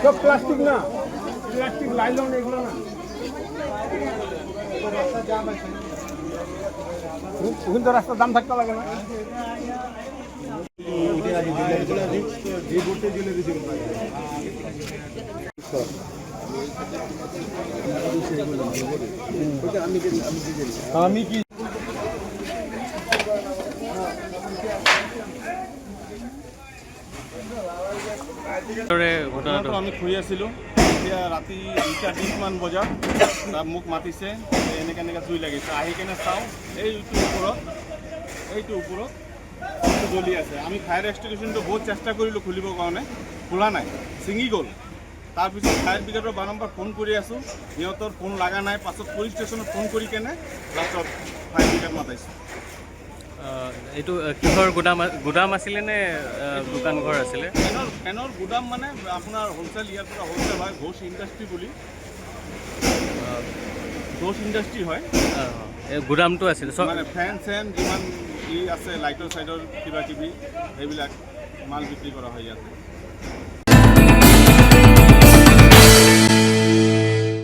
সব প্লাস্টিক না, plastic nylon এগুলো না। কিন্তু রাস্তার দাম থাকতে লাগে না। আমি কি আমি শুই আছিলোঁ, এতিয়া ৰাতি 2:20 বজাত তাত মোক মাতিছে, এনেকৈ এনেকৈ জুই লাগিছে। আহি কেনে চাওঁ এইটো ওপৰত জ্বলি আছে। আমি ফায়াৰ এক্সটিংগুইশ্বাৰটো বহুত চেষ্টা কৰিলোঁ খুলিবৰ কাৰণে, খোলা নাই, ছিঙি গ'ল। তাৰপিছত ফায়াৰ ব্ৰিগেডৰ বাৰম্বাৰ ফোন কৰি আছোঁ, সিহঁতৰ ফোন লগা নাই। পাছত পুলিচ ষ্টেচনত ফোন কৰি কেনে লাষ্টত ফায়াৰ ব্ৰিগেড মাতাইছোঁ। এইটো কিহৰ গুদাম আছিলে নে দোকান ঘৰ আছিলে? ফেনৰ গুদাম মানে আপোনাৰ হ'লচেল, ইয়াৰ পৰা হ'লচেল হয়, ঘোষ ইণ্ডাষ্ট্ৰি বুলি। ঘোষ ইণ্ডাষ্ট্ৰি হয়, গুদামটো আছিলে চব মানে ফেন চেন যিমান আছে, লাইটৰ চাইটৰ কিবা কিবি সেইবিলাক মাল বিক্ৰী কৰা হয় ইয়াতে।